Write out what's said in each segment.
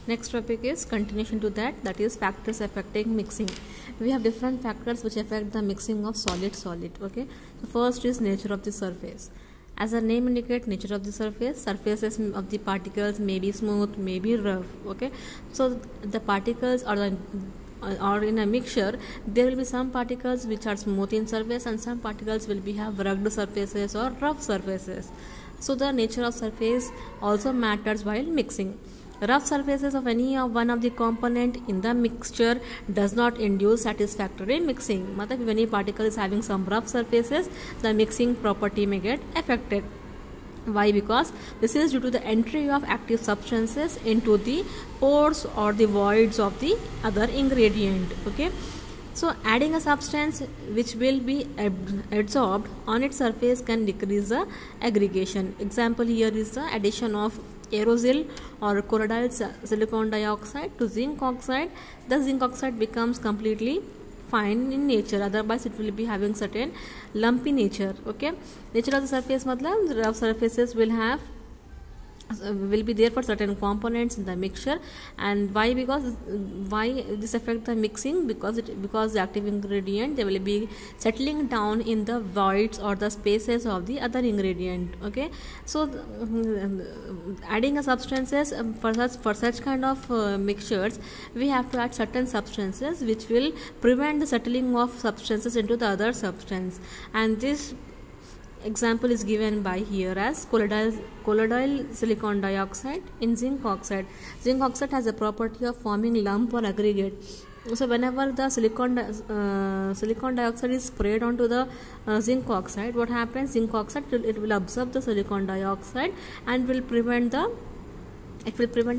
Next topic is continuation to that is factors affecting mixing. We have different factors which affect the mixing of solid. Okay, so first is nature of the surface. As the name indicates, nature of the surfaces of the particles may be smooth, may be rough. Okay, so the particles or in a mixture, there will be some particles which are smooth in surface and some particles will be have rugged surfaces or rough surfaces. So the nature of surface also matters while mixing. Rough surfaces of any of one of the component in the mixture does not induce satisfactory mixing. मतलब if any particle is having some rough surfaces, the mixing property may get affected. Why? Because this is due to the entry of active substances into the pores or the voids of the other ingredient. Okay, so adding a substance which will be absorbed on its surface can decrease the aggregation. Example here is the addition of aerosol or colloidal silicon dioxide to zinc oxide. The zinc oxide becomes completely fine in nature, otherwise it will be having certain lumpy nature. Okay, nature of the surface matlab rough surfaces will be there for certain components in the mixture. And why? Because why this affect the mixing? Because the active ingredient, they will be settling down in the voids or the spaces of the other ingredient. Okay, so adding a substances for such kind of mixtures, we have to add certain substances which will prevent the settling of substances into the other substance, and this example is given by here as colloidal silicon dioxide in zinc oxide. Zinc oxide has a property of forming lump or aggregate. So whenever the silicon dioxide is sprayed onto the zinc oxide, what happens? Zinc oxide it will absorb the silicon dioxide and will prevent the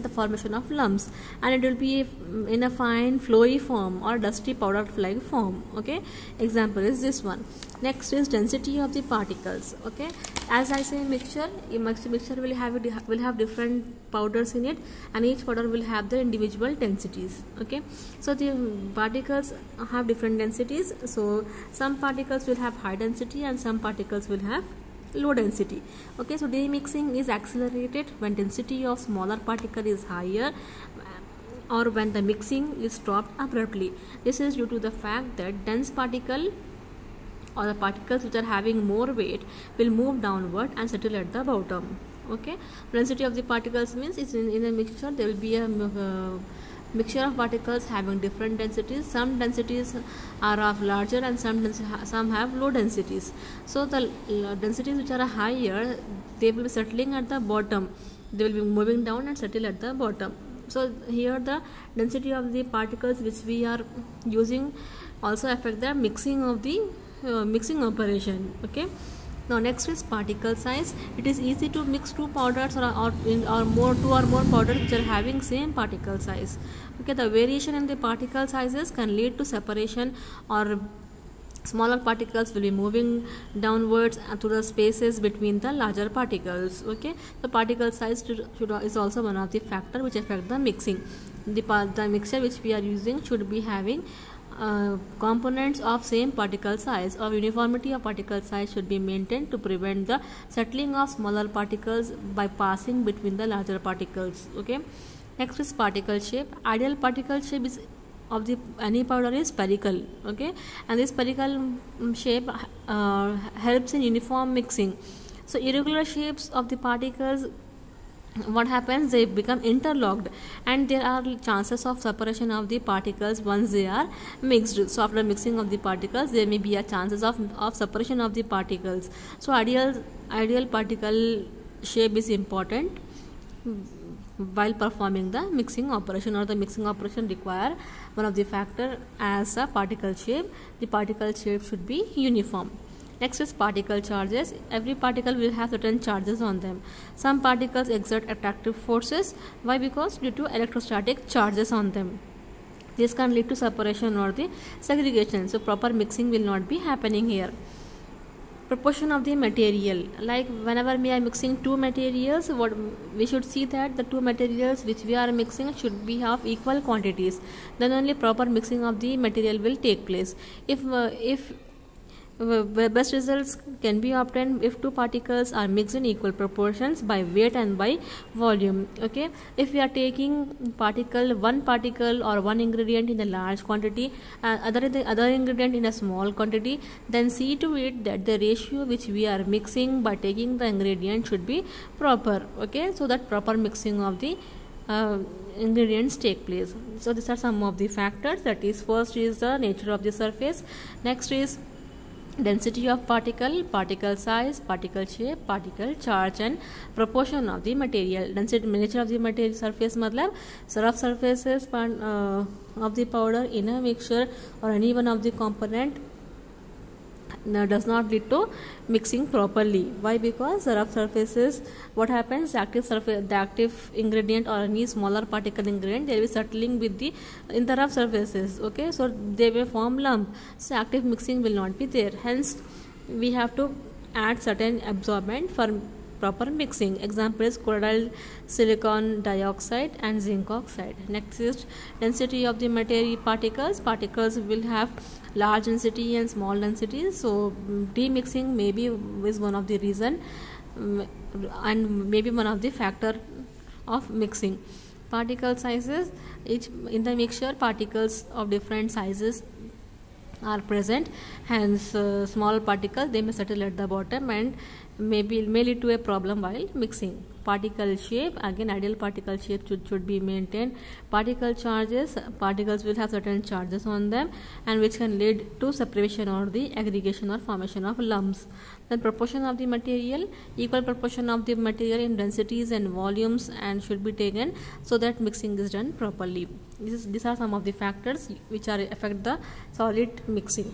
formation of lumps, and it will be in a fine flowy form or dusty powder like form. Okay, example is this one. Next is density of the particles. Okay, as I say, mixture will have different powders in it, and each powder will have the individual densities. Okay, so the particles have different densities. So some particles will have high density and some particles will have low density. Okay, so demixing is accelerated when density of smaller particle is higher or when the mixing is stopped abruptly. This is due to the fact that dense particle or the particles which are having more weight will move downward and settle at the bottom. Okay, density of the particles means it's in a mixture there will be a mixture of particles having different densities. Some densities are of larger and some have low densities. So the densities which are higher, they will be settling at the bottom, they will be moving down and settle at the bottom. So here the density of the particles which we are using also affect the mixing of the mixing operation. Okay, now next is particle size. It is easy to mix two powders two or more powders which are having same particle size. Okay, the variation in the particle sizes can lead to separation, or smaller particles will be moving downwards to the spaces between the larger particles. Okay, the particle size is also one of the factor which affect the mixing. The mixture which we are using should be having components of same particle size, or uniformity of particle size should be maintained to prevent the settling of smaller particles by passing between the larger particles. Okay, next is particle shape. Ideal particle shape is of the any powder is spherical. Okay, and this spherical shape helps in uniform mixing. So irregular shapes of the particles, what happens, they become interlocked and there are chances of separation of the particles once they are mixed. So after mixing of the particles, there may be a chances of separation of the particles. So ideal particle shape is important while performing the mixing operation, or the mixing operation require one of the factor as a particle shape. The particle shape should be uniform. Next is particle charges. Every particle will have certain charges on them. Some particles exert attractive forces. Why? Because due to electrostatic charges on them. This can lead to separation or the segregation. So proper mixing will not be happening here. Proportion of the material, like whenever we are mixing two materials, what we should see that the two materials which we are mixing should be of equal quantities. Then only proper mixing of the material will take place. If Best results can be obtained if two particles are mixed in equal proportions by weight and by volume. Okay, if we are taking one particle or one ingredient in a large quantity and other ingredient in a small quantity, then see to it that the ratio which we are mixing by taking the ingredient should be proper. Okay, so that proper mixing of the ingredients take place. So these are some of the factors. That is, first is the nature of the surface, next is density of particle size, particle shape, particle charge, and proportion of the material. Density, nature of the material surface matlab rough surfaces of the powder in a mixture or any one of the component does not lead to mixing properly. Why? Because the rough surfaces, what happens, the active ingredient or any smaller particle ingredient, they will be settling with in the rough surfaces. Okay, so they will form lump, so active mixing will not be there. Hence we have to add certain absorbent for proper mixing. Example is colloidal silicon dioxide and zinc oxide. Next is density of the material particles. Particles will have large density and small density, so demixing maybe is one of the reason and maybe one of the factor of mixing. Particle sizes, each in the mixture particles of different sizes are present, hence small particles, they may settle at the bottom and may lead to a problem while mixing. Particle shape, again ideal particle shape should be maintained. Particle charges, particles will have certain charges on them and which can lead to separation or the aggregation or formation of lumps. Then proportion of the material, equal proportion of the material in densities and volumes and should be taken so that mixing is done properly. These are some of the factors which affect the solid mixing.